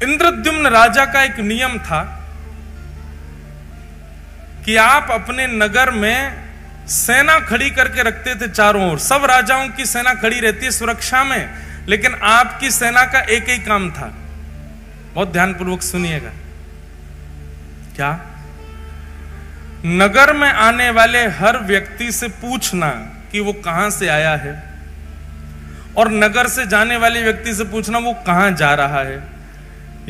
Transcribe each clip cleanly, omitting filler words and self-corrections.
इंद्रद्युम्न राजा का एक नियम था कि आप अपने नगर में सेना खड़ी करके रखते थे चारों ओर। सब राजाओं की सेना खड़ी रहती है सुरक्षा में, लेकिन आपकी सेना का एक ही काम था, बहुत ध्यानपूर्वक सुनिएगा। क्या? नगर में आने वाले हर व्यक्ति से पूछना कि वो कहां से आया है, और नगर से जाने वाले व्यक्ति से पूछना वो कहां जा रहा है।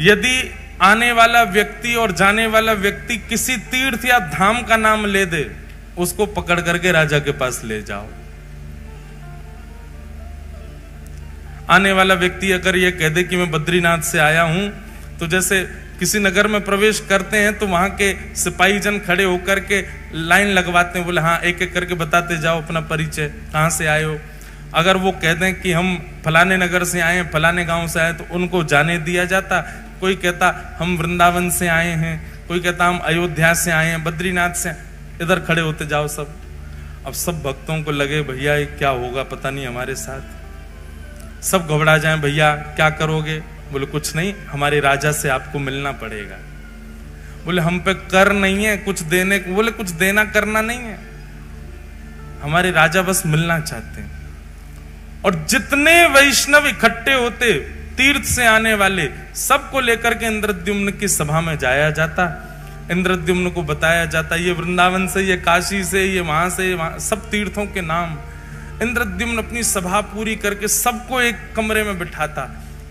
यदि आने वाला व्यक्ति और जाने वाला व्यक्ति किसी तीर्थ या धाम का नाम ले दे, उसको पकड़ करके राजा के पास ले जाओ। आने वाला व्यक्ति अगर ये कह दे कि मैं बद्रीनाथ से आया हूं, तो जैसे किसी नगर में प्रवेश करते हैं तो वहां के सिपाही जन खड़े होकर के लाइन लगवाते हैं, बोले हाँ एक एक करके बताते जाओ अपना परिचय, कहां से आए हो। अगर वो कह दें कि हम फलाने नगर से आए हैं, फलाने गांव से आए, तो उनको जाने दिया जाता। कोई कहता हम वृंदावन से आए हैं, कोई कहता हम अयोध्या से आए हैं, बद्रीनाथ से, इधर खड़े होते जाओ सब। अब सब भक्तों को लगे भैया ये क्या होगा पता नहीं हमारे साथ, सब घबरा जाएं, भैया क्या करोगे? बोले कुछ नहीं, हमारे राजा से आपको मिलना पड़ेगा। बोले हम पे कर नहीं है कुछ देने को। बोले कुछ देना करना नहीं है, हमारे राजा बस मिलना चाहते हैं। और जितने वैष्णव इकट्ठे होते तीर्थ से आने वाले, सबको लेकर के इंद्रद्युम्न की सभा में जाया जाता। इंद्रद्युम्न को बताया जाता ये वृंदावन से, ये काशी से, ये वहां से, वहां सब तीर्थों के नाम। इंद्रद्युम्न अपनी सभा पूरी करके सबको एक कमरे में बिठाता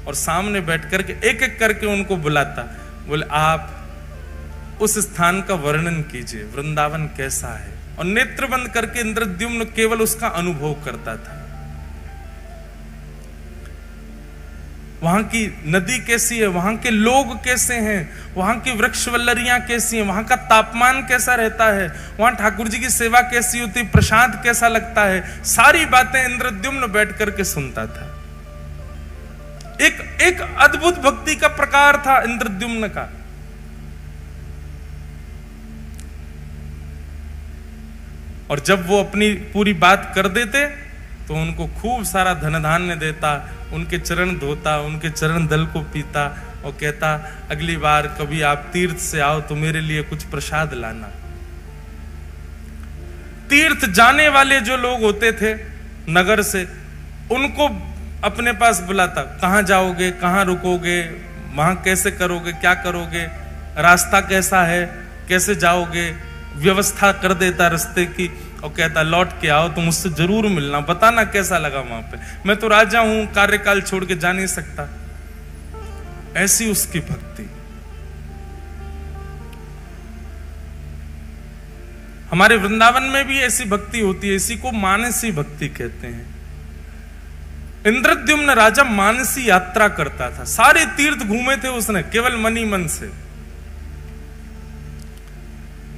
और सामने बैठ करके एक एक करके उनको बुलाता। बोले आप उस स्थान का वर्णन कीजिए, वृंदावन कैसा है। और नेत्र बंद करके इंद्रद्युम्न केवल उसका अनुभव करता था। वहां की नदी कैसी है, वहां के लोग कैसे हैं, वहां की वृक्ष वल्लरियां कैसी हैं, वहां का तापमान कैसा रहता है, वहां ठाकुर जी की सेवा कैसी होती, प्रसाद कैसा लगता है, सारी बातें इंद्रद्युम्न बैठ करके सुनता था। एक अद्भुत भक्ति का प्रकार था इंद्रद्युम्न का। और जब वो अपनी पूरी बात कर देते तो उनको खूब सारा धन धान्य देता, उनके चरण धोता, उनके चरण दल को पीता और कहता अगली बार कभी आप तीर्थ से आओ तो मेरे लिए कुछ प्रसाद लाना। तीर्थ जाने वाले जो लोग होते थे नगर से, उनको अपने पास बुलाता, कहां जाओगे, कहां रुकोगे, वहां कैसे करोगे, क्या करोगे, रास्ता कैसा है, कैसे जाओगे, व्यवस्था कर देता रास्ते की। और कहता लौट के आओ तो मुझसे जरूर मिलना, बताना कैसा लगा वहां पे, मैं तो राजा हूं, कार्यकाल छोड़ के जा नहीं सकता। ऐसी उसकी भक्ति। हमारे वृंदावन में भी ऐसी भक्ति होती है, इसी को मानसी भक्ति कहते हैं। इंद्रद्युम्न राजा मानसी यात्रा करता था, सारे तीर्थ घूमे थे उसने केवल मन ही मन से।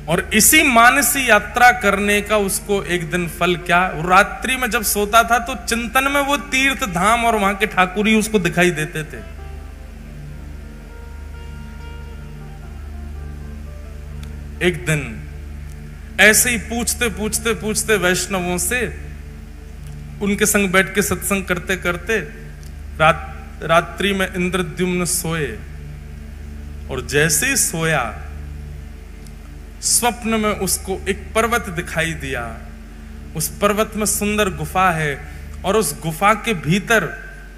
और इसी मानसी यात्रा करने का उसको एक दिन फल क्या, रात्रि में जब सोता था तो चिंतन में वो तीर्थ धाम और वहां के ठाकुर ही उसको दिखाई देते थे। एक दिन ऐसे ही पूछते पूछते पूछते वैष्णवों से, उनके संग बैठ के सत्संग करते करते रात्रि में इंद्रद्युम्न सोए। और जैसे ही सोया स्वप्न में उसको एक पर्वत दिखाई दिया। उस पर्वत में सुंदर गुफा है और उस गुफा के भीतर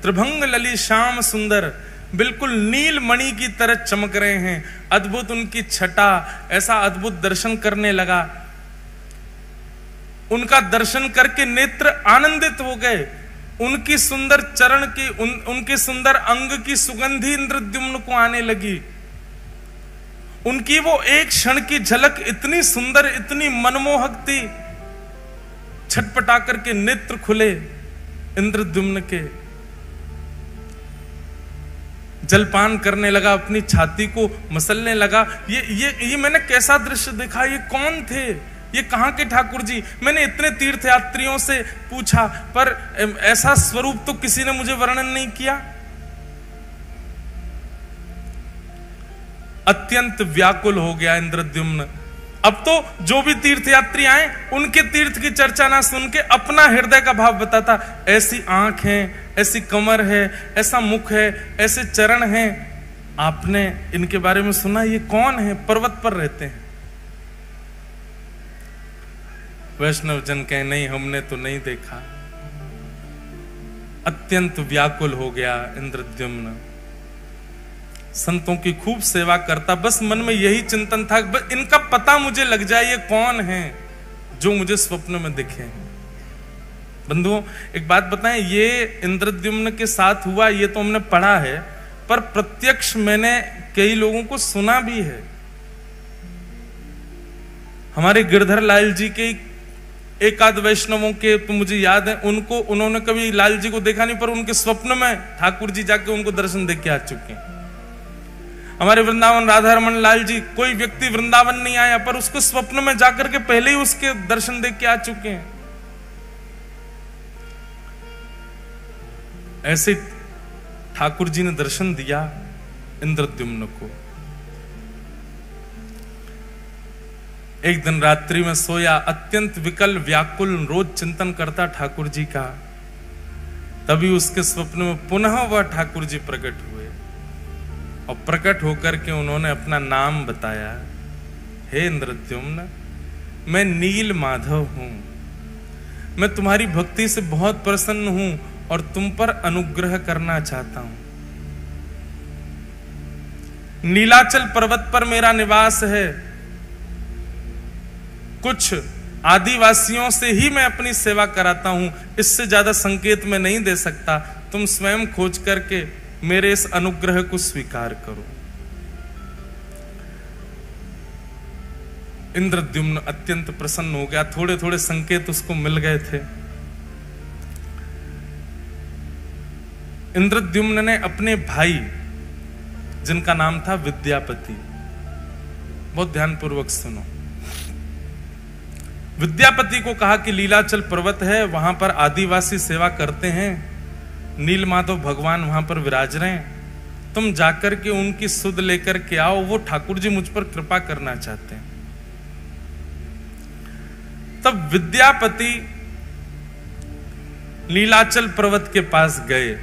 त्रिभंग लली श्याम सुंदर बिल्कुल नील मणि की तरह चमक रहे हैं। अद्भुत उनकी छटा, ऐसा अद्भुत दर्शन करने लगा। उनका दर्शन करके नेत्र आनंदित हो गए। उनकी सुंदर चरण की उनके सुंदर अंग की सुगंधी इंद्रद्युम्न को आने लगी। उनकी वो एक क्षण की झलक इतनी सुंदर, इतनी मनमोहक थी। छटपटा करके नेत्र खुले इंद्रद्युम्न के, जलपान करने लगा, अपनी छाती को मसलने लगा। ये मैंने कैसा दृश्य देखा, ये कौन थे, ये कहां के ठाकुर जी। मैंने इतने तीर्थयात्रियों से पूछा पर ऐसा स्वरूप तो किसी ने मुझे वर्णन नहीं किया। अत्यंत व्याकुल हो गया इंद्रद्युम्न। अब तो जो भी तीर्थयात्री आए उनके तीर्थ की चर्चा ना सुन के अपना हृदय का भाव बताता। ऐसी आंख है, ऐसी कमर है, ऐसा मुख है, ऐसे चरण हैं, आपने इनके बारे में सुना? ये कौन है? पर्वत पर रहते हैं। वैष्णव जन कहे नहीं, हमने तो नहीं देखा। अत्यंत व्याकुल हो गया इंद्रद्युम्न। संतों की खूब सेवा करता, बस मन में यही चिंतन था, बस इनका पता मुझे लग जाए, ये कौन है जो मुझे स्वप्न में दिखे। बंधुओं, एक बात बताएं, ये इंद्रद्युम्न के साथ हुआ ये तो हमने पढ़ा है, पर प्रत्यक्ष मैंने कई लोगों को सुना भी है। हमारे गिरधर लाल जी के एक आध वैष्णवों के तो मुझे याद है, उन्होंने कभी लाल जी को देखा नहीं, पर उनके स्वप्न में ठाकुर जी जाके उनको दर्शन देके आ चुके हैं। हमारे वृंदावन राधा रमन लाल जी, कोई व्यक्ति वृंदावन नहीं आया पर उसको स्वप्न में जाकर के पहले ही उसके दर्शन देख के आ चुके हैं। ऐसे ठाकुर जी ने दर्शन दिया इंद्रद्युम्न को। एक दिन रात्रि में सोया, अत्यंत विकल व्याकुल रोज चिंतन करता ठाकुर जी का। तभी उसके स्वप्न में पुनः वह ठाकुर जी प्रकट हुए और प्रकट होकर के उन्होंने अपना नाम बताया। हे इंद्रद्युम्न, मैं नील माधव हूं, मैं तुम्हारी भक्ति से बहुत प्रसन्न हूं और तुम पर अनुग्रह करना चाहता हूं। नीलाचल पर्वत पर मेरा निवास है, कुछ आदिवासियों से ही मैं अपनी सेवा कराता हूं, इससे ज्यादा संकेत मैं नहीं दे सकता। तुम स्वयं खोज करके मेरे इस अनुग्रह को स्वीकार करो। इंद्रद्युम्न अत्यंत प्रसन्न हो गया। थोड़े थोड़े संकेत उसको मिल गए थे। इंद्रद्युम्न ने अपने भाई, जिनका नाम था विद्यापति, बहुत ध्यानपूर्वक सुनो, विद्यापति को कहा कि लीलाचल पर्वत है, वहां पर आदिवासी सेवा करते हैं, नील माधव भगवान वहां पर विराज रहे हैं, तुम जाकर के उनकी सुध लेकर के आओ, वो ठाकुर जी मुझ पर कृपा करना चाहते हैं। तब विद्यापति नीलाचल पर्वत के पास गए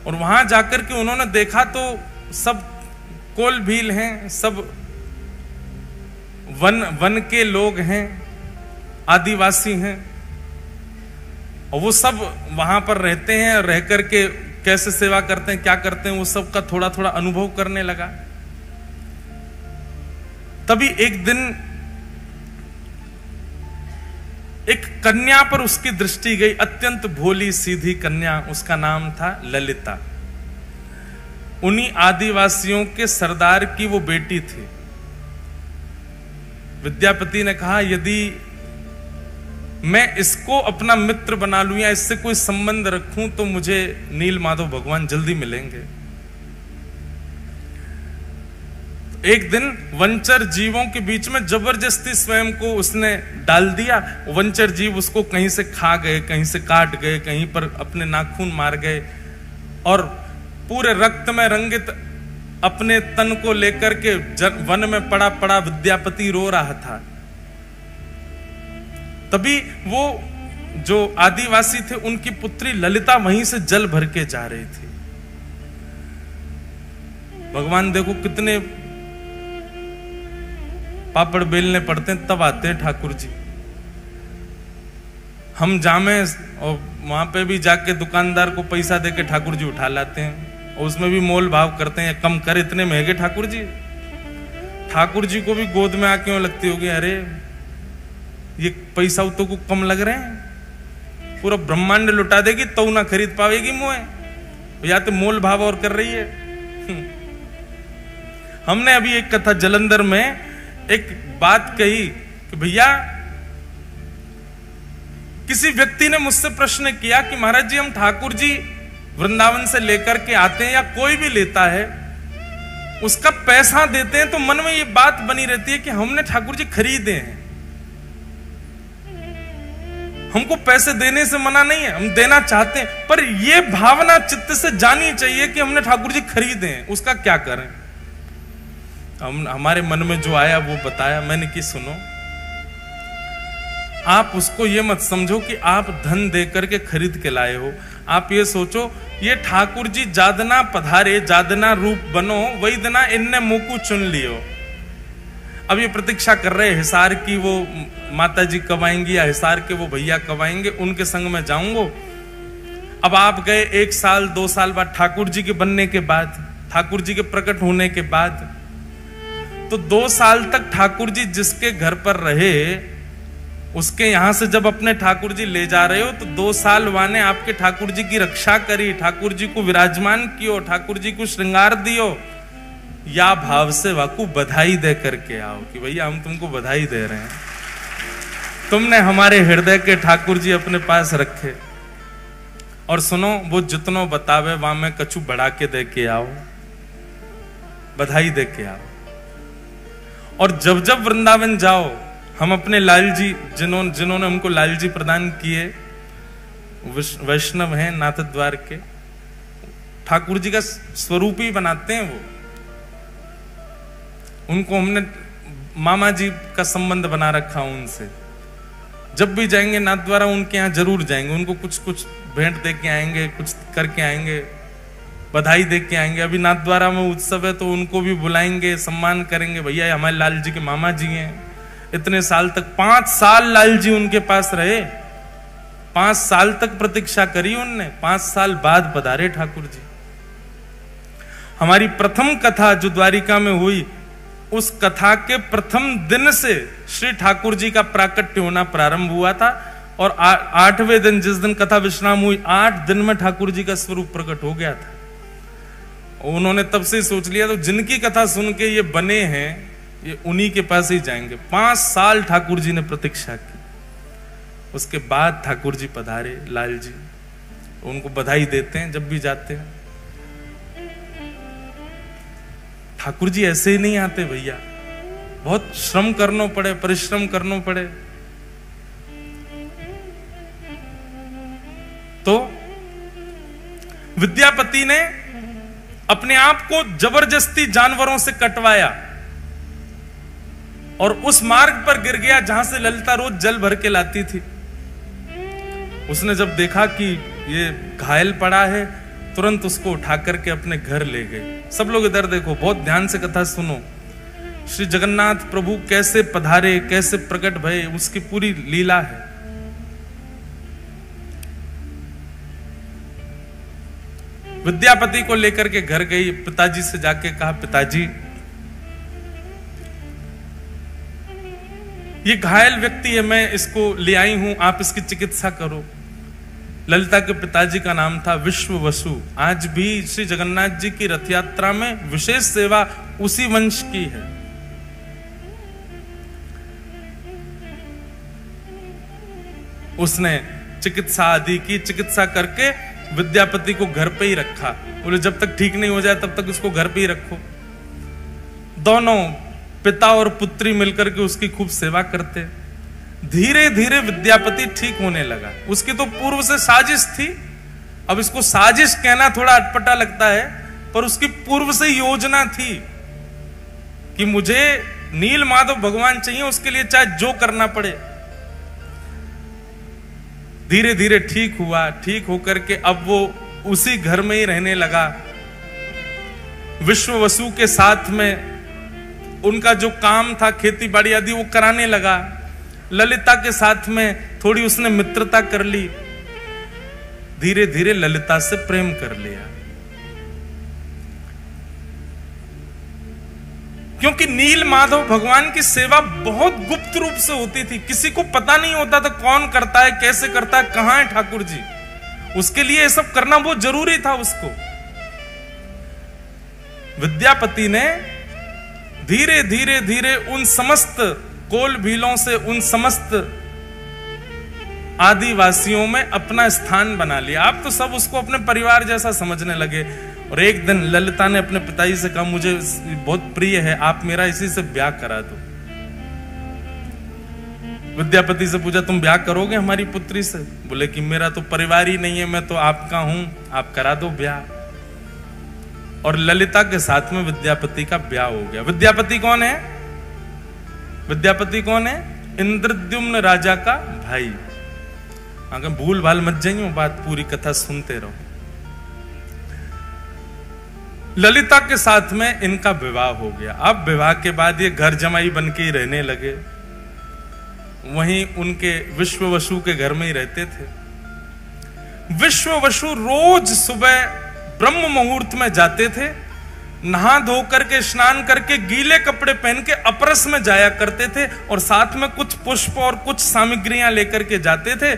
और वहां जाकर के उन्होंने देखा तो सब कोल भील हैं, सब वन के लोग हैं, आदिवासी हैं, और वो सब वहां पर रहते हैं। रह करके कैसे सेवा करते हैं, क्या करते हैं, वो सब का थोड़ा थोड़ा अनुभव करने लगा। तभी एक दिन एक कन्या पर उसकी दृष्टि गई, अत्यंत भोली सीधी कन्या, उसका नाम था ललिता। उन्हीं आदिवासियों के सरदार की वो बेटी थी। विद्यापति ने कहा, यदि मैं इसको अपना मित्र बना लूं या इससे कोई संबंध रखूं तो मुझे नील माधव भगवान जल्दी मिलेंगे। एक दिन वंचर जीवों के बीच में जबरदस्ती स्वयं को उसने डाल दिया। वंचर जीव उसको कहीं से खा गए, कहीं से काट गए, कहीं पर अपने नाखून मार गए और पूरे रक्त में रंगित अपने तन को लेकर के वन में पड़ा पड़ा विद्यापति रो रहा था। तभी वो जो आदिवासी थे, उनकी पुत्री ललिता वहीं से जल भर के जा रही थी। भगवान देखो कितने पापड़ बेलने पड़ते हैं, तब आते हैं ठाकुर जी। हम जामे और वहां पे भी जाके दुकानदार को पैसा देके ठाकुर जी उठा लाते हैं, और उसमें भी मोल भाव करते हैं, कम कर, इतने महंगे ठाकुर जी। ठाकुर जी को भी गोद में आके क्यों लगती होगी, अरे ये पैसा तो को कम लग रहे हैं, पूरा ब्रह्मांड लुटा देगी तो ना खरीद पावेगी मुए, या तो मोल भाव और कर रही है। हमने अभी एक कथा जलंधर में एक बात कही कि भैया, किसी व्यक्ति ने मुझसे प्रश्न किया कि महाराज जी, हम ठाकुर जी वृंदावन से लेकर के आते हैं या कोई भी लेता है, उसका पैसा देते हैं, तो मन में ये बात बनी रहती है कि हमने ठाकुर जी खरीदे हैं। हमको पैसे देने से मना नहीं है, हम देना चाहते हैं, पर यह भावना चित्त से जानी चाहिए कि हमने ठाकुर जी खरीदे हैं, उसका क्या करें। हमारे मन में जो आया वो बताया मैंने कि सुनो, आप उसको ये मत समझो कि आप धन दे करके खरीद के लाए हो। आप ये सोचो ये ठाकुर जी जादना पधारे, जादना रूप बनो, वही दना इनने मुकु चुन लियो। अब ये प्रतीक्षा कर रहे हिसार की वो माता जी कब आएंगी या हिसार के वो भैया कब आएंगे, उनके संग में जाऊंगा। अब आप गए 1 साल 2 साल बाद, ठाकुर जी के बनने के बाद, ठाकुर जी के प्रकट होने के बाद, तो 2 साल तक ठाकुर जी जिसके घर पर रहे उसके यहां से जब अपने ठाकुर जी ले जा रहे हो तो 2 साल वाने आपके ठाकुर जी की रक्षा करी, ठाकुर जी को विराजमान कियो, ठाकुर जी को श्रृंगार दियो, या भाव से वाकू बधाई दे करके आओ कि भैया हम तुमको बधाई दे रहे हैं, तुमने हमारे हृदय के ठाकुर जी अपने पास रखे। और सुनो, वो जितनो बतावे वहां में कछु बढ़ा के दे के आओ, बधाई दे के आओ। और जब जब वृंदावन जाओ, हम अपने लाल जी जिन्होंने हमको लाल जी प्रदान किए, वैष्णव हैं, नाथ द्वार के, ठाकुर जी का स्वरूप ही बनाते हैं वो। उनको हमने मामा जी का संबंध बना रखा उनसे। जब भी जाएंगे नाथ द्वारा उनके यहाँ जरूर जाएंगे, उनको कुछ कुछ भेंट दे के आएंगे, कुछ करके आएंगे, बधाई दे के आएंगे। अभी नाथ द्वारा में उत्सव है तो उनको भी बुलाएंगे, सम्मान करेंगे, भैया हमारे लाल जी के मामा जी हैं। इतने साल तक 5 साल लाल जी उनके पास रहे, 5 साल तक प्रतीक्षा करी उनने, 5 साल बाद पधारे ठाकुर जी। हमारी प्रथम कथा जो द्वारिका में हुई, उस कथा के प्रथम दिन से श्री ठाकुर जी का प्राकट्य होना प्रारंभ हुआ था। और 8वें दिन जिस दिन कथा विश्राम हुई, 8 दिन में ठाकुर जी का स्वरूप प्रकट हो गया था। उन्होंने तब से सोच लिया तो जिनकी कथा सुन के ये बने हैं ये उन्हीं के पास ही जाएंगे। 5 साल ठाकुर जी ने प्रतीक्षा की, उसके बाद ठाकुर जी पधारे लाल जी। उनको बधाई देते हैं जब भी जाते हैं। ठाकुर जी ऐसे ही नहीं आते भैया, बहुत श्रम करना पड़े, परिश्रम करना पड़े। तो विद्यापति ने अपने आप को जबरदस्ती जानवरों से कटवाया और उस मार्ग पर गिर गया जहां से ललिता रोज जल भर के लाती थी। उसने जब देखा कि ये घायल पड़ा है, तुरंत उसको उठा करके अपने घर ले गए। सब लोग इधर देखो, बहुत ध्यान से कथा सुनो। श्री जगन्नाथ प्रभु कैसे पधारे, कैसे प्रकट भये, उसकी पूरी लीला है। विद्यापति को लेकर के घर गई, पिताजी से जाके कहा, पिताजी ये घायल व्यक्ति है, मैं इसको ले आई हूं, आप इसकी चिकित्सा करो। ललिता के पिताजी का नाम था विश्व वसु। आज भी श्री जगन्नाथ जी की रथ यात्रा में विशेष सेवा उसी वंश की है। उसने चिकित्सा आदि की, चिकित्सा करके विद्यापति को घर पे ही रखा। बोले जब तक ठीक नहीं हो जाए तब तक उसको घर पे ही रखो। दोनों पिता और पुत्री मिलकर के उसकी खूब सेवा करते। धीरे धीरे विद्यापति ठीक होने लगा। उसकी तो पूर्व से साजिश थी, अब इसको साजिश कहना थोड़ा अटपटा लगता है, पर उसकी पूर्व से योजना थी कि मुझे नील माधव भगवान चाहिए, उसके लिए चाहे जो करना पड़े। धीरे धीरे ठीक हुआ, ठीक होकर के अब वो उसी घर में ही रहने लगा। विश्व वसु के साथ में उनका जो काम था, खेती बाड़ी आदि, वो कराने लगा। ललिता के साथ में थोड़ी उसने मित्रता कर ली। धीरे धीरे ललिता से प्रेम कर लिया, क्योंकि नील माधव भगवान की सेवा बहुत गुप्त रूप से होती थी। किसी को पता नहीं होता था कौन करता है, कैसे करता है, कहां है ठाकुर जी। उसके लिए ये सब करना बहुत जरूरी था उसको। विद्यापति ने धीरे धीरे धीरे उन समस्त कोल भीलों से, उन समस्त आदिवासियों में अपना स्थान बना लिया। आप तो सब उसको अपने परिवार जैसा समझने लगे। और एक दिन ललिता ने अपने पिताजी से कहा, मुझे बहुत प्रिय है, आप मेरा इसी से ब्याह करा दो। विद्यापति से पूछा, तुम ब्याह करोगे हमारी पुत्री से? बोले कि मेरा तो परिवार ही नहीं है, मैं तो आपका हूं, आप करा दो ब्याह। और ललिता के साथ में विद्यापति का ब्याह हो गया। विद्यापति कौन है? विद्यापति कौन है? इंद्रद्युम्न राजा का भाई। अगर भूल भाल मत जाइए, बात पूरी कथा सुनते रहो। ललिता के साथ में इनका विवाह हो गया। अब विवाह के बाद ये घर जमाई बन के ही रहने लगे। वहीं उनके विश्ववसु के घर में ही रहते थे। विश्ववसु रोज सुबह ब्रह्म मुहूर्त में जाते थे, नहा धो करके स्नान करके गीले कपड़े पहन के अपरस में जाया करते थे और साथ में कुछ पुष्प और कुछ सामग्रियां लेकर के जाते थे।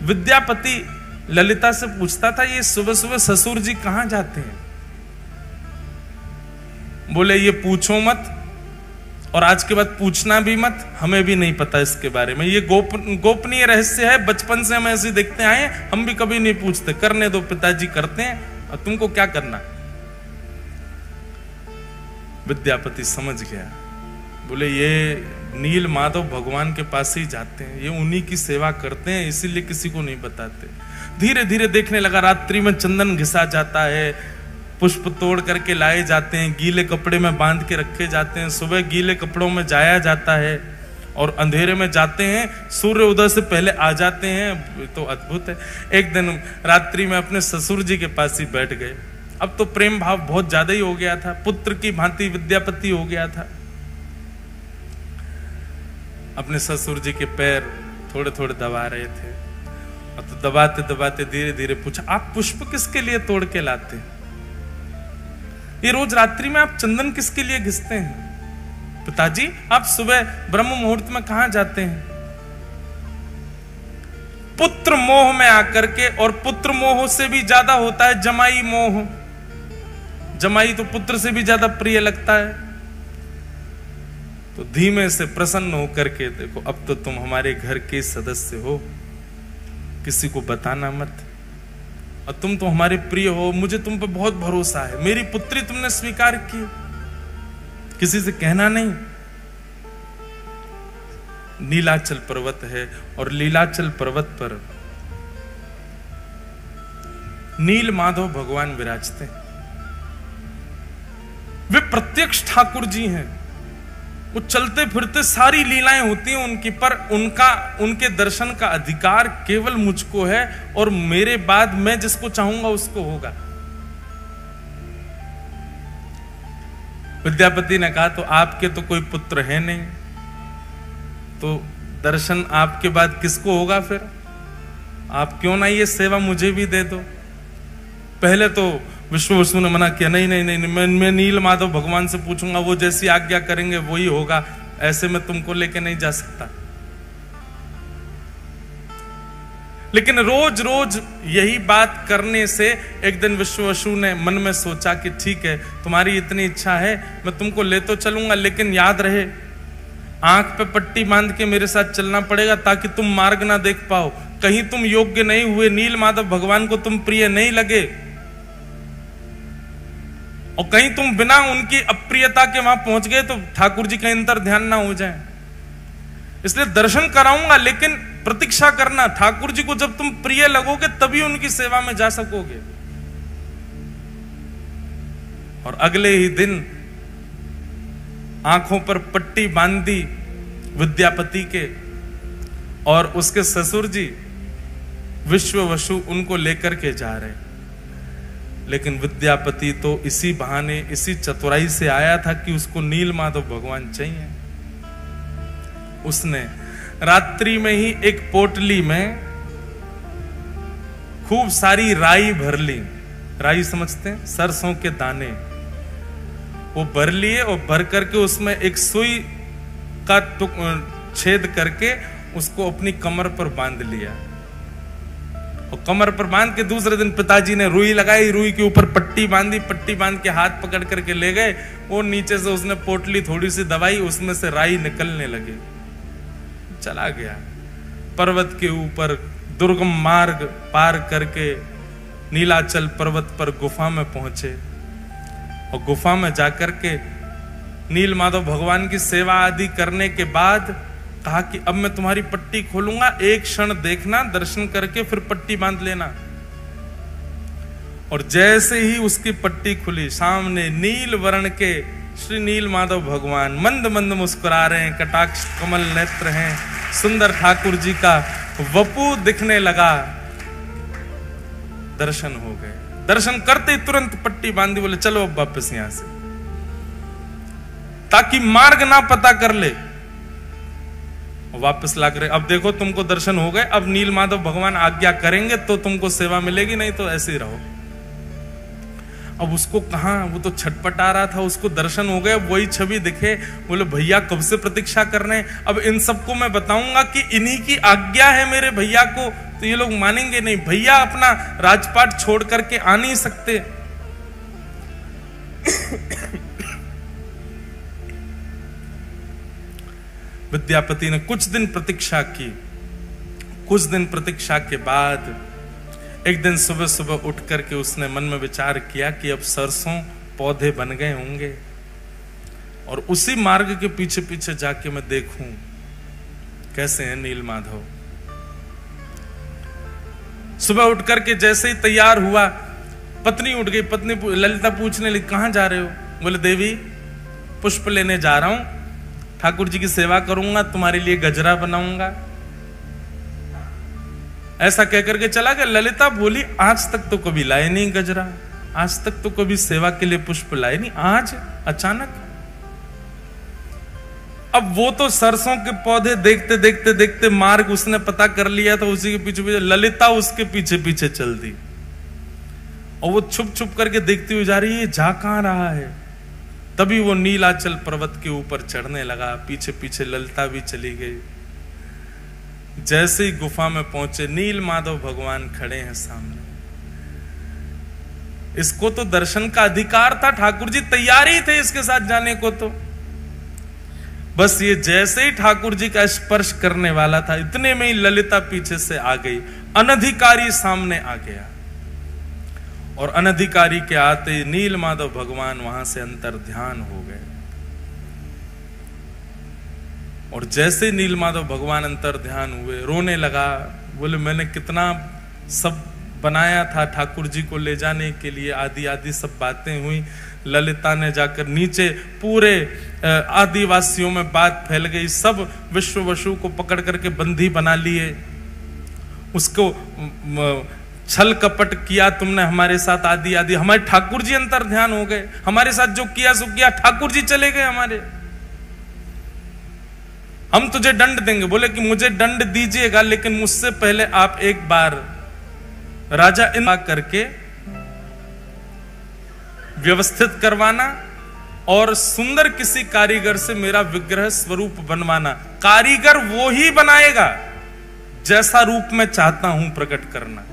विद्यापति ललिता से पूछता था, ये सुबह सुबह ससुर जी कहां जाते हैं? बोले ये पूछो मत और आज के बाद पूछना भी मत, हमें भी नहीं पता इसके बारे में। ये गोपनीय रहस्य है, बचपन से हम ऐसे देखते आए, हम भी कभी नहीं पूछते। करने दो, पिताजी करते हैं, और तुमको क्या करना। विद्यापति समझ गया। बोले ये नील माधव भगवान के पास ही जाते हैं, ये उन्हीं की सेवा करते हैं, इसीलिए किसी को नहीं बताते। धीरे धीरे देखने लगा, रात्रि में चंदन घिसा जाता है, पुष्प तोड़ करके लाए जाते हैं, गीले कपड़े में बांध के रखे जाते हैं, सुबह गीले कपड़ों में जाया जाता है और अंधेरे में जाते हैं, सूर्य उदय से पहले आ जाते हैं। तो अद्भुत है। एक दिन रात्रि में अपने ससुर जी के पास ही बैठ गए। अब तो प्रेम भाव बहुत ज्यादा ही हो गया था, पुत्र की भांति विद्यापति हो गया था। अपने ससुर जी के पैर थोड़े थोड़े दबा रहे थे, और तो दबाते दबाते धीरे धीरे पूछा, आप पुष्प किसके लिए तोड़ के लाते हैं? ये रोज रात्रि में आप चंदन किसके लिए घिसते हैं? पिताजी आप सुबह ब्रह्म मुहूर्त में कहां जाते हैं? पुत्र मोह में आकर के, और पुत्र मोह से भी ज्यादा होता है जमाई मोह। जमाई तो पुत्र से भी ज्यादा प्रिय लगता है। तो धीमे से प्रसन्न होकर के, देखो अब तो तुम हमारे घर के सदस्य हो, किसी को बताना मत, और तुम तो हमारे प्रिय हो, मुझे तुम पे बहुत भरोसा है, मेरी पुत्री तुमने स्वीकार की, किसी से कहना नहीं। नीलाचल पर्वत है और लीलाचल पर्वत पर नील माधव भगवान विराजते हैं। वे प्रत्यक्ष ठाकुर जी हैं। वो चलते फिरते सारी लीलाएं होती हैं उनकी, पर उनके दर्शन का अधिकार केवल मुझको है, और मेरे बाद मैं जिसको चाहूंगा उसको होगा। विद्यापति ने कहा, तो आपके तो कोई पुत्र है नहीं, तो दर्शन आपके बाद किसको होगा फिर? आप क्यों ना ये सेवा मुझे भी दे दो। पहले तो विश्ववसु ने मना किया, नहीं नहीं नहीं, मैं नील माधव भगवान से पूछूंगा, वो जैसी आज्ञा करेंगे वही होगा, ऐसे में तुमको लेके नहीं जा सकता। लेकिन रोज रोज यही बात करने से एक दिन विश्ववसु ने मन में सोचा कि ठीक है, तुम्हारी इतनी इच्छा है, मैं तुमको ले तो चलूंगा, लेकिन याद रहे आंख पे पट्टी बांध के मेरे साथ चलना पड़ेगा, ताकि तुम मार्ग ना देख पाओ। कहीं तुम योग्य नहीं हुए, नील माधव भगवान को तुम प्रिय नहीं लगे, और कहीं तुम बिना उनकी अप्रियता के वहां पहुंच गए तो ठाकुर जी कहीं अंतर ध्यान ना हो जाए। इसलिए दर्शन कराऊंगा, लेकिन प्रतीक्षा करना, ठाकुर जी को जब तुम प्रिय लगोगे तभी उनकी सेवा में जा सकोगे। और अगले ही दिन आंखों पर पट्टी बांधी विद्यापति के, और उसके ससुर जी विश्ववसु उनको लेकर के जा रहे। लेकिन विद्यापति तो इसी बहाने, इसी चतुराई से आया था कि उसको नील माधव भगवान चाहिए। उसने रात्रि में ही एक पोटली में खूब सारी राई भर ली। राई समझते हैं, सरसों के दाने, वो भर लिए, और भर करके उसमें एक सुई का छेद करके उसको अपनी कमर पर बांध लिया। और कमर पर बांध के दूसरे दिन पिताजी ने रुई लगाई, रुई के ऊपर पट्टी बांधी, पट्टी बांध के हाथ पकड़ करके ले गए। वो नीचे से उसने पोटली थोड़ी सी दबाई, उसमें से राई निकलने लगे। चला गया पर्वत के ऊपर, दुर्गम मार्ग पार करके नीलाचल पर्वत पर गुफा में पहुंचे, और गुफा में जाकर के नील माधव भगवान की सेवा आदि करने के बाद कहा कि अब मैं तुम्हारी पट्टी खोलूंगा, एक क्षण देखना, दर्शन करके फिर पट्टी बांध लेना। और जैसे ही उसकी पट्टी खुली, सामने नील वर्ण के श्री नील माधव भगवान मंद मंद मुस्कुरा रहे हैं, कटाक्ष कमल नेत्र हैं, सुंदर ठाकुर जी का वपू दिखने लगा। दर्शन हो गए। दर्शन करते तुरंत पट्टी बांधी, बोले चलो अब वापस यहां से, ताकि मार्ग ना पता कर ले। वापस ला कर, अब देखो तुमको दर्शन हो गए, अब नील माधव भगवान आज्ञा करेंगे तो तुमको सेवा मिलेगी, नहीं तो ऐसे ही रहो। अब उसको कहां, वो तो छटपटा रहा था, उसको दर्शन हो गए, वही छवि दिखे, बोले भैया कब से प्रतीक्षा कर रहे हैं, अब इन सबको मैं बताऊंगा कि इन्हीं की आज्ञा है मेरे भैया को, तो ये लोग मानेंगे नहीं। भैया अपना राजपाट छोड़ करके आ नहीं सकते। विद्यापति ने कुछ दिन प्रतीक्षा की। कुछ दिन प्रतीक्षा के बाद एक दिन सुबह सुबह उठ करके उसने मन में विचार किया कि अब सरसों पौधे बन गए होंगे और उसी मार्ग के पीछे पीछे जाके मैं देखूं कैसे है नील माधव। सुबह उठ करके जैसे ही तैयार हुआ, पत्नी उठ गई। पत्नी ललिता पूछने लगी कहां जा रहे हो? बोले देवी पुष्प लेने जा रहा हूं, ठाकुर जी की सेवा करूंगा, तुम्हारे लिए गजरा बनाऊंगा। ऐसा कहकर के चला गया। ललिता बोली आज तक तो कभी लाए नहीं गजरा, आज तक तो कभी सेवा के लिए पुष्प लाए नहीं, आज अचानक। अब वो तो सरसों के पौधे देखते देखते देखते मार्ग उसने पता कर लिया था, उसी के पीछे पीछे ललिता उसके पीछे पीछे चल दी और वो छुप छुप करके देखती हुई जा रही है, जा कहां रहा है। तभी वो नीलाचल पर्वत के ऊपर चढ़ने लगा, पीछे पीछे ललिता भी चली गई। जैसे ही गुफा में पहुंचे, नील माधव भगवान खड़े हैं सामने। इसको तो दर्शन का अधिकार था, ठाकुर जी तैयार ही थे इसके साथ जाने को। तो बस ये जैसे ही ठाकुर जी का स्पर्श करने वाला था, इतने में ही ललिता पीछे से आ गई, अनधिकारी सामने आ गया। और अनधिकारी के आते नील माधव भगवान वहां से अंतर ध्यान हो गए। और जैसे नील माधव भगवान अंतर ध्यान हुए, रोने लगा। बोले मैंने कितना सब बनाया था ठाकुर जी को ले जाने के लिए, आदि आदि सब बातें हुई। ललिता ने जाकर नीचे पूरे आदिवासियों में बात फैल गई, सब विश्ववसु को पकड़ करके बंदी बना लिए। उसको छल कपट किया तुमने हमारे साथ, आदि आदि। हमारे ठाकुर जी अंतर ध्यान हो गए, हमारे साथ जो किया सो किया, ठाकुर जी चले गए हमारे। हम तुझे दंड देंगे। बोले कि मुझे दंड दीजिएगा, लेकिन मुझसे पहले आप एक बार राजा इंद्र करके व्यवस्थित करवाना और सुंदर किसी कारीगर से मेरा विग्रह स्वरूप बनवाना। कारीगर वो ही बनाएगा जैसा रूप मैं चाहता हूं प्रकट करना,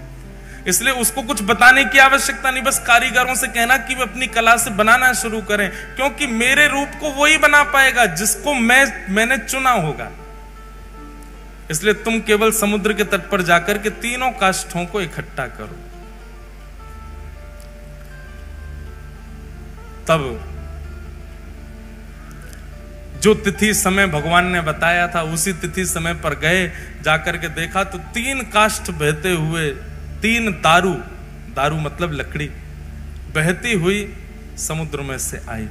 इसलिए उसको कुछ बताने की आवश्यकता नहीं। बस कारीगरों से कहना कि वे अपनी कला से बनाना शुरू करें, क्योंकि मेरे रूप को वही बना पाएगा जिसको मैंने चुना होगा। इसलिए तुम केवल समुद्र के तट पर जाकर के तीनों काष्ठों को इकट्ठा करो। तब जो तिथि समय भगवान ने बताया था, उसी तिथि समय पर गए, जाकर के देखा तो 3 काष्ठ बहते हुए, 3 दारू, दारू मतलब लकड़ी, बहती हुई समुद्र में से आई।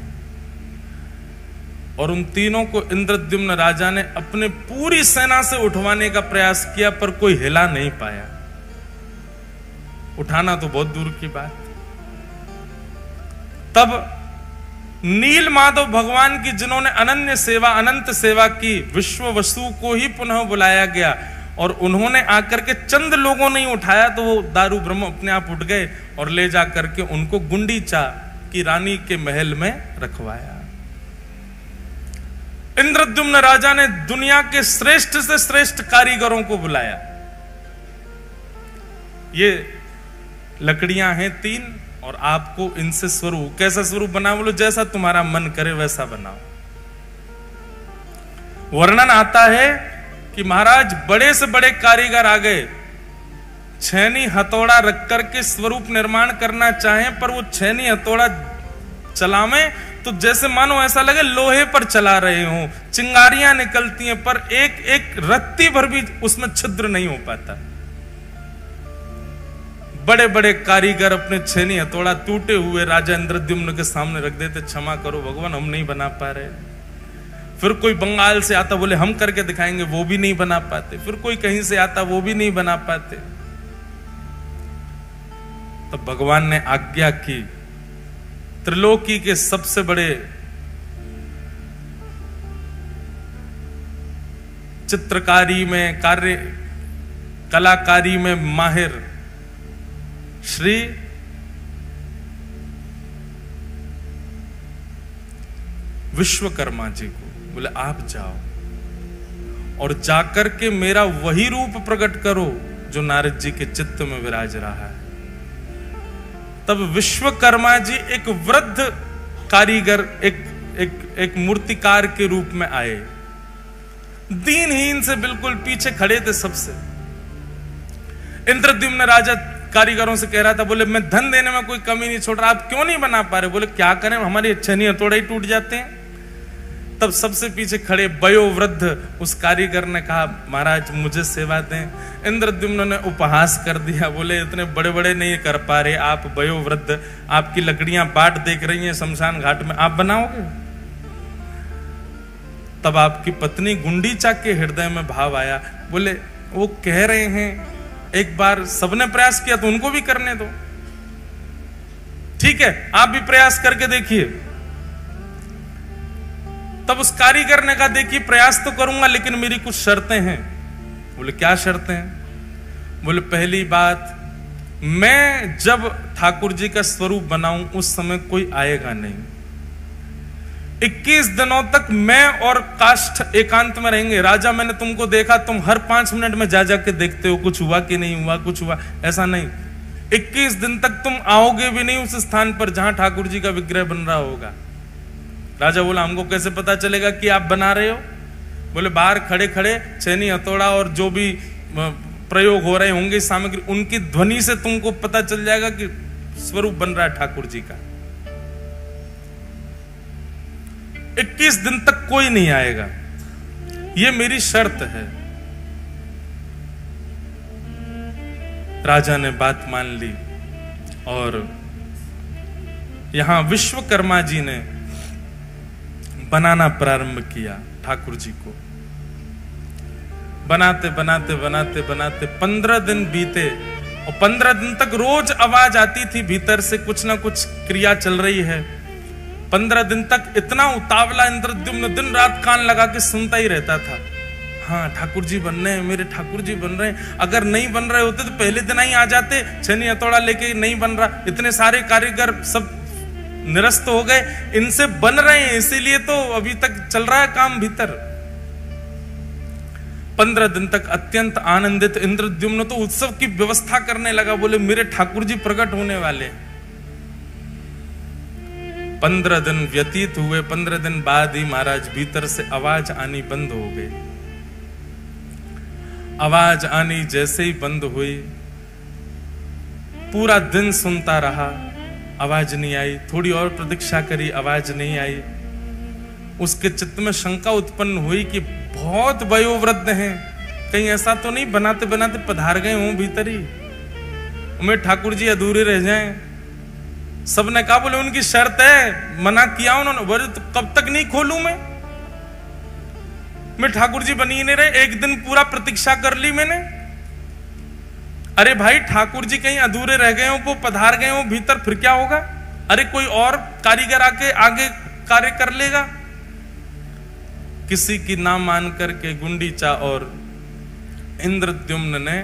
और उन तीनों को इंद्रद्युम्न राजा ने अपने पूरी सेना से उठवाने का प्रयास किया, पर कोई हिला नहीं पाया। उठाना तो बहुत दूर की बात। तब नील माधव भगवान की, जिन्होंने अनन्य सेवा, अनंत सेवा की, विश्ववसु को ही पुनः बुलाया गया और उन्होंने आकर के चंद लोगों ने उठाया तो वो दारू ब्रह्म अपने आप उठ गए और ले जाकर के उनको गुंडीचा की रानी के महल में रखवाया। इंद्रद्युम्न राजा ने दुनिया के श्रेष्ठ से श्रेष्ठ कारीगरों को बुलाया। ये लकड़ियां हैं 3 और आपको इनसे स्वरूप, कैसा स्वरूप बनाओ? बोलो जैसा तुम्हारा मन करे वैसा बनाओ। वर्णन आता है कि महाराज बड़े से बड़े कारीगर आ गए, छेनी हथौड़ा रख करके स्वरूप निर्माण करना चाहें, पर वो छेनी हथौड़ा चलावे तो जैसे मानो ऐसा लगे लोहे पर चला रहे हो। चिंगारियां निकलती हैं पर एक एक रत्ती भर भी उसमें छिद्र नहीं हो पाता। बड़े बड़े कारीगर अपने छेनी हथौड़ा टूटे हुए राजा इंद्रद्युम्न के सामने रख देते, क्षमा करो भगवान हम नहीं बना पा रहे। फिर कोई बंगाल से आता, बोले हम करके दिखाएंगे, वो भी नहीं बना पाते। फिर कोई कहीं से आता, वो भी नहीं बना पाते। तो भगवान ने आज्ञा की, त्रिलोकी के सबसे बड़े चित्रकारी में, कार्य कलाकारी में माहिर श्री विश्वकर्मा जी को बोले आप जाओ और जाकर के मेरा वही रूप प्रकट करो जो नारद जी के चित्त में विराज रहा है। तब विश्वकर्मा जी एक वृद्ध कारीगर, एक मूर्तिकार के रूप में आए, दीनहीन से बिल्कुल पीछे खड़े थे सबसे। इंद्रद्युम्न राजा कारीगरों से कह रहा था, बोले मैं धन देने में कोई कमी नहीं छोड़ रहा, आप क्यों नहीं बना पा रहे? बोले क्या करें, हमारी छेनी हथौड़ा ही टूट जाते हैं। तब सबसे पीछे खड़े वयोवृद्ध उस कारीगर ने कहा, महाराज मुझे सेवा दें। इंद्रद्युम्न ने उपहास कर दिया, बोले इतने बड़े बड़े नहीं कर पा रहे आप वयोवृद्ध, आपकी लकड़ियां बाट देख रही हैं शमशान घाट में, आप बनाओगे? तब आपकी पत्नी गुंडीचा के हृदय में भाव आया, बोले वो कह रहे हैं एक बार सबने प्रयास किया तो उनको भी करने दो, ठीक है आप भी प्रयास करके देखिए। तब उस कारीगर ने कहा, देखिए प्रयास तो करूंगा लेकिन मेरी कुछ शर्तें हैं। बोले क्या शर्तें हैं? बोले पहली बात, मैं जब ठाकुर जी का स्वरूप बनाऊं उस समय कोई आएगा नहीं। 21 दिनों तक मैं और काष्ठ एकांत में रहेंगे। राजा मैंने तुमको देखा, तुम हर 5 मिनट में जा जाके देखते हो कुछ हुआ कि नहीं हुआ, कुछ हुआ, ऐसा नहीं। 21 दिन तक तुम आओगे भी नहीं उस स्थान पर जहां ठाकुर जी का विग्रह बन रहा होगा। राजा बोला हमको कैसे पता चलेगा कि आप बना रहे हो? बोले बाहर खड़े खड़े छेनी हथौड़ा और जो भी प्रयोग हो रहे होंगे सामग्री, उनकी ध्वनि से तुमको पता चल जाएगा कि स्वरूप बन रहा है ठाकुर जी का। 21 दिन तक कोई नहीं आएगा, ये मेरी शर्त है। राजा ने बात मान ली और यहां विश्वकर्मा जी ने बनाना प्रारंभ किया ठाकुर जी को। बनाते बनाते बनाते बनाते 15 दिन बीते और 15 दिन तक रोज आवाज आती थी भीतर से, कुछ ना कुछ क्रिया चल रही है। 15 दिन तक इतना उतावला इंद्रद्युम्न दिन रात कान लगा के सुनता ही रहता था। हाँ ठाकुर जी बन रहे हैं, मेरे ठाकुर जी बन रहे हैं। अगर नहीं बन रहे होते तो पहले दिन ही आ जाते, छेनी हथौड़ा लेके नहीं बन रहा। इतने सारे कारीगर सब निरस्त हो गए, इनसे बन रहे हैं इसीलिए तो अभी तक चल रहा है काम भीतर। 15 दिन तक अत्यंत आनंदित इंद्रद्युम्न तो उत्सव की व्यवस्था करने लगा। बोले मेरे ठाकुर जी प्रकट होने वाले। 15 दिन व्यतीत हुए। 15 दिन बाद ही महाराज भीतर से आवाज आनी बंद हो गई। आवाज आनी जैसे ही बंद हुई, पूरा दिन सुनता रहा, आवाज नहीं आई। थोड़ी और प्रतीक्षा करी, आवाज नहीं आई। उसके चित्त में शंका उत्पन्न हुई कि बहुत वयोवृद्ध हैं, कहीं ऐसा तो नहीं बनाते बनाते पधार गए हों भीतर ही, मेरे ठाकुर जी अधूरे रह जाएं। सबने कहा, बोले उनकी शर्त है, मना किया उन्होंने। बोले तो कब तक नहीं खोलूं मैं ठाकुर जी बनी नहीं रहे, एक दिन पूरा प्रतीक्षा कर ली मैंने। अरे भाई ठाकुर जी कहीं अधूरे रह गए हो, वो पधार गए हो भीतर, फिर क्या होगा? अरे कोई और कारीगर आके आगे कार्य कर लेगा। किसी की ना मान करके गुंडीचा और इंद्रद्युम्न ने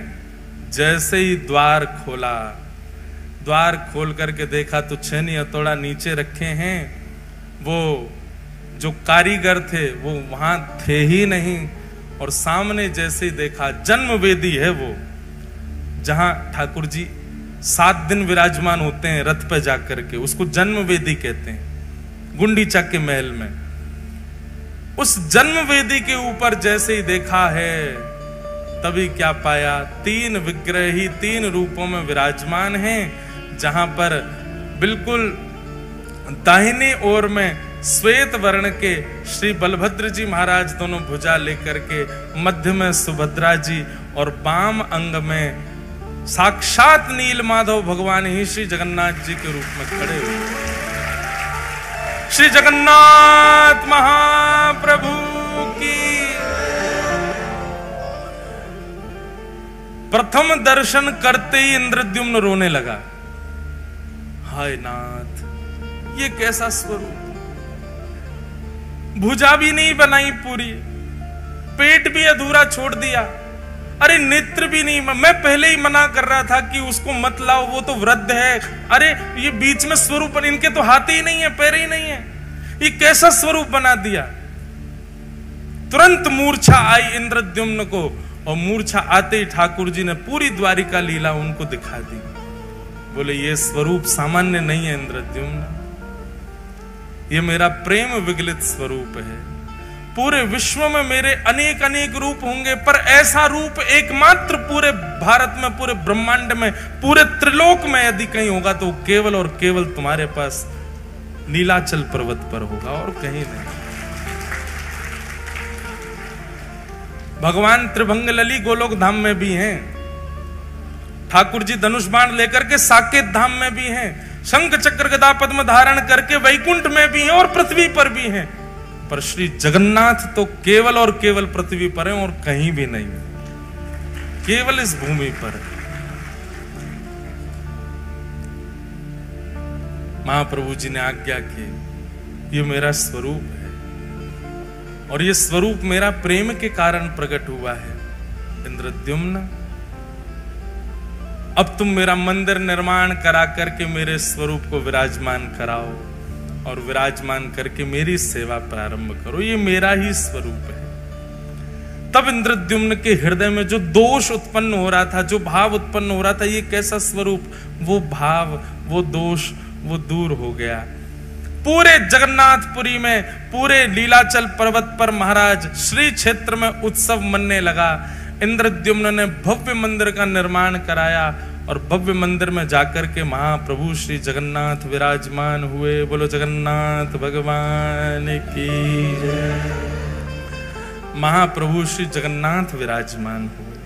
जैसे ही द्वार खोला, द्वार खोल करके देखा तो छेनी हथौड़ा नीचे रखे हैं। वो जो कारीगर थे वो वहां थे ही नहीं। और सामने जैसे देखा जन्म वेदी है वो, जहां ठाकुर जी 7 दिन विराजमान होते हैं रथ पे जाकर के, उसको जन्म वेदी कहते हैं, गुंडीचा के महल में। उस जन्म वेदी के ऊपर जैसे ही देखा है, तभी क्या पाया, 3 विग्रह ही 3 रूपों में विराजमान हैं। जहां पर बिल्कुल दाहिनी ओर में श्वेत वर्ण के श्री बलभद्र जी महाराज दोनों भुजा लेकर के, मध्य में सुभद्रा जी और वाम अंग में साक्षात नील माधव भगवान ही श्री जगन्नाथ जी के रूप में खड़े हुए। श्री जगन्नाथ महाप्रभु की। प्रथम दर्शन करते ही इंद्रद्युम्न रोने लगा। हाय नाथ, ये कैसा स्वरूप, भुजा भी नहीं बनाई पूरी, पेट भी अधूरा छोड़ दिया, अरे नेत्र भी नहीं। मैं पहले ही मना कर रहा था कि उसको मत लाओ, वो तो वृद्ध है। अरे ये बीच में स्वरूप, इनके तो हाथ ही नहीं है, पैर ही नहीं है, ये कैसा स्वरूप बना दिया। तुरंत मूर्छा आई इंद्रद्युम्न को, और मूर्छा आते ही ठाकुर जी ने पूरी द्वारिका लीला उनको दिखा दी। बोले ये स्वरूप सामान्य नहीं है इंद्रद्युम्न, ये मेरा प्रेम विगलित स्वरूप है। पूरे विश्व में मेरे अनेक अनेक रूप होंगे, पर ऐसा रूप एकमात्र पूरे भारत में, पूरे ब्रह्मांड में, पूरे त्रिलोक में यदि कहीं होगा तो केवल और केवल तुम्हारे पास नीलाचल पर्वत पर होगा, और कहीं नहीं। भगवान त्रिभंग लली गोलोक धाम में भी हैं, ठाकुर जी धनुष बाण लेकर के साकेत धाम में भी हैं, शंख चक्र गदा पद्म धारण करके वैकुंठ में भी हैं और पृथ्वी पर भी हैं। पर श्री जगन्नाथ तो केवल और केवल पृथ्वी पर हैं और कहीं भी नहीं, केवल इस भूमि पर। महाप्रभु जी ने आज्ञा की, ये मेरा स्वरूप है और ये स्वरूप मेरा प्रेम के कारण प्रकट हुआ है। इंद्रद्युम्न, अब तुम मेरा मंदिर निर्माण करा करके मेरे स्वरूप को विराजमान कराओ और विराजमान करके मेरी सेवा प्रारंभ करो, ये मेरा ही स्वरूप है। तब इंद्रद्युम्न के हृदय में जो दोष उत्पन्न हो रहा था, जो भाव उत्पन्न हो रहा था, ये कैसा स्वरूप, वो भाव, वो दोष, वो दूर हो गया। पूरे जगन्नाथपुरी में, पूरे लीलाचल पर्वत पर महाराज श्री क्षेत्र में उत्सव मनने लगा। इंद्रद्युम्न ने भव्य मंदिर का निर्माण कराया और भव्य मंदिर में जाकर के महाप्रभु श्री जगन्नाथ विराजमान हुए। बोलो जगन्नाथ भगवान की जय। महाप्रभु श्री जगन्नाथ विराजमान हुए।